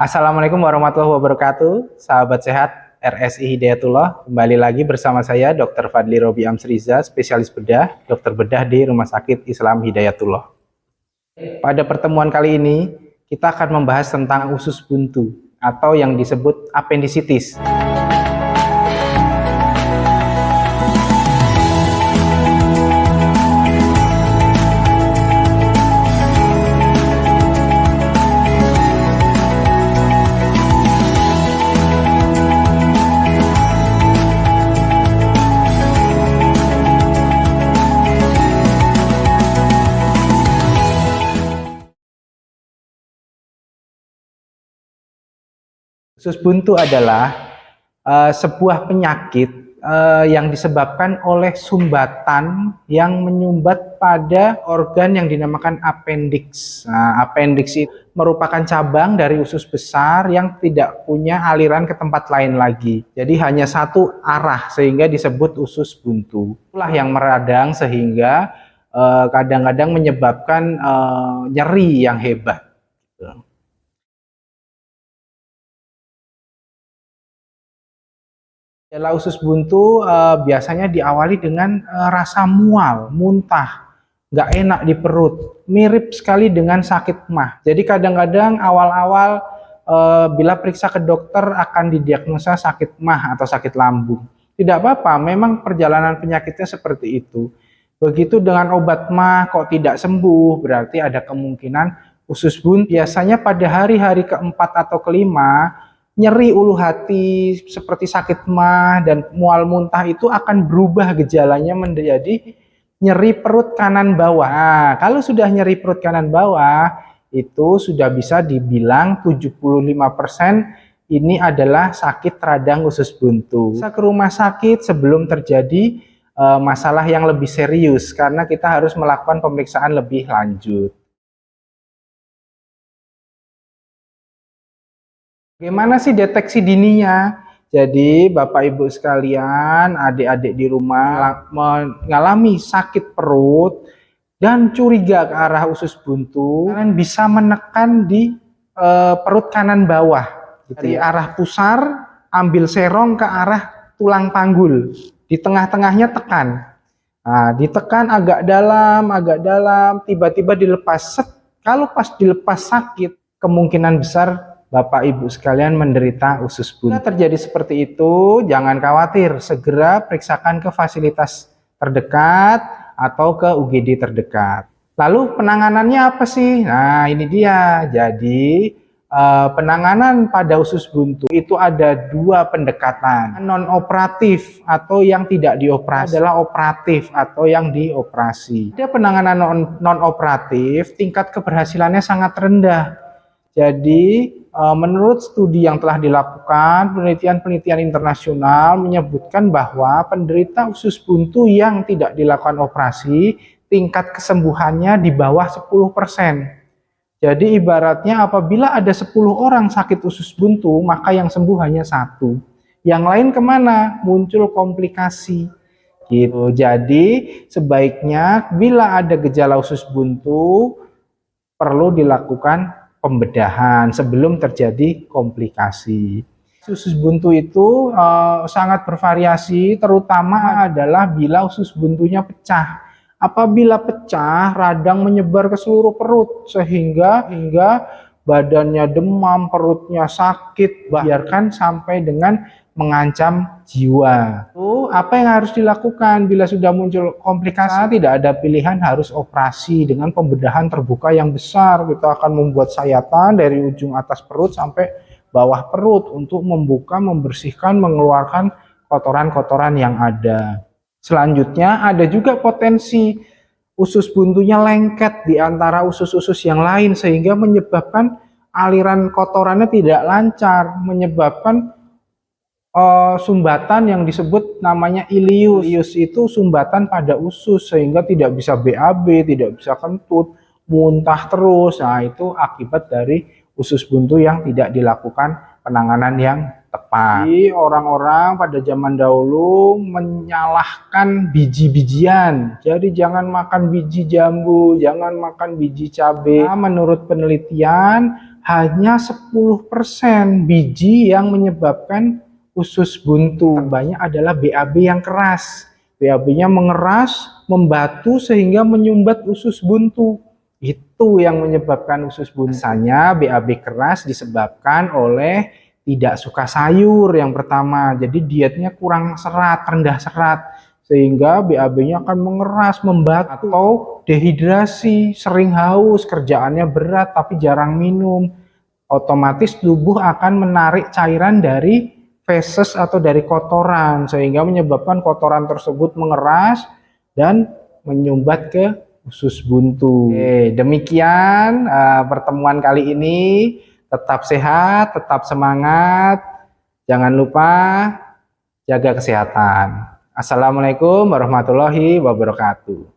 Assalamualaikum warahmatullahi wabarakatuh, sahabat sehat RSI Hidayatullah. Kembali lagi bersama saya Dr. Fadli Robi Amsriza, spesialis bedah, dokter bedah di Rumah Sakit Islam Hidayatullah. Pada pertemuan kali ini, kita akan membahas tentang usus buntu atau yang disebut apendisitis. Usus buntu adalah sebuah penyakit yang disebabkan oleh sumbatan yang menyumbat pada organ yang dinamakan appendix. Nah, appendix itu merupakan cabang dari usus besar yang tidak punya aliran ke tempat lain lagi. Jadi hanya satu arah sehingga disebut usus buntu. Itulah yang meradang sehingga kadang-kadang menyebabkan nyeri yang hebat. Gejala usus buntu biasanya diawali dengan rasa mual, muntah, nggak enak di perut, mirip sekali dengan sakit MAH. Jadi kadang-kadang awal-awal bila periksa ke dokter akan didiagnosa sakit MAH atau sakit lambung. Tidak apa-apa, memang perjalanan penyakitnya seperti itu. Begitu dengan obat MAH kok tidak sembuh, berarti ada kemungkinan usus buntu. Biasanya pada hari-hari keempat atau kelima, nyeri ulu hati seperti sakit MAH dan mual muntah itu akan berubah gejalanya menjadi nyeri perut kanan bawah. Nah, kalau sudah nyeri perut kanan bawah itu sudah bisa dibilang 75% ini adalah sakit radang usus buntu. Bisa ke rumah sakit sebelum terjadi masalah yang lebih serius karena kita harus melakukan pemeriksaan lebih lanjut. Bagaimana sih deteksi dininya? Jadi Bapak Ibu sekalian, adik-adik di rumah mengalami sakit perut dan curiga ke arah usus buntu, kalian bisa menekan di perut kanan bawah. Dari arah pusar, ambil serong ke arah tulang panggul. Di tengah-tengahnya tekan. Nah, ditekan agak dalam, tiba-tiba dilepas. Kalau pas dilepas sakit, kemungkinan besar Bapak Ibu sekalian menderita usus buntu. Jika terjadi seperti itu, jangan khawatir, segera periksakan ke fasilitas terdekat atau ke UGD terdekat. Lalu penanganannya apa sih? Nah, ini dia. Jadi penanganan pada usus buntu itu ada dua pendekatan, non-operatif atau yang tidak dioperasi, adalah operatif atau yang dioperasi. Ada penanganan non-operatif, tingkat keberhasilannya sangat rendah. Jadi menurut studi yang telah dilakukan, penelitian-penelitian internasional menyebutkan bahwa penderita usus buntu yang tidak dilakukan operasi, tingkat kesembuhannya di bawah 10%. Jadi ibaratnya apabila ada 10 orang sakit usus buntu, maka yang sembuh hanya 1. Yang lain kemana? Muncul komplikasi. Gitu. Jadi sebaiknya bila ada gejala usus buntu, perlu dilakukan pembedahan sebelum terjadi komplikasi. Usus buntu itu sangat bervariasi, terutama adalah bila usus buntunya pecah. Apabila pecah, radang menyebar ke seluruh perut sehingga badannya demam, perutnya sakit, bahkan sampai dengan mengancam jiwa. Apa yang harus dilakukan bila sudah muncul komplikasi? Tidak ada pilihan, harus operasi dengan pembedahan terbuka yang besar. Kita akan membuat sayatan dari ujung atas perut sampai bawah perut untuk membuka, membersihkan, mengeluarkan kotoran-kotoran yang ada. Selanjutnya ada juga potensi usus buntunya lengket di antara usus-usus yang lain sehingga menyebabkan aliran kotorannya tidak lancar, menyebabkan sumbatan yang disebut namanya ileus. Ileus itu sumbatan pada usus sehingga tidak bisa BAB, tidak bisa kentut, muntah terus. Nah, itu akibat dari usus buntu yang tidak dilakukan penanganan yang tepat. Jadi orang-orang pada zaman dahulu menyalahkan biji-bijian. Jadi jangan makan biji jambu, jangan makan biji cabai. Nah, menurut penelitian hanya 10% biji yang menyebabkan usus buntu. Banyak adalah BAB yang keras. BAB-nya mengeras, membatu sehingga menyumbat usus buntu. Itu yang menyebabkan usus buntu. Biasanya BAB keras disebabkan oleh tidak suka sayur yang pertama. Jadi dietnya kurang serat, rendah serat. Sehingga BAB-nya akan mengeras, membatu, atau dehidrasi, sering haus, kerjaannya berat tapi jarang minum. Otomatis tubuh akan menarik cairan dari feses atau dari kotoran, sehingga menyebabkan kotoran tersebut mengeras dan menyumbat ke usus buntu. Oke, demikian pertemuan kali ini. Tetap sehat, tetap semangat. Jangan lupa jaga kesehatan. Assalamualaikum warahmatullahi wabarakatuh.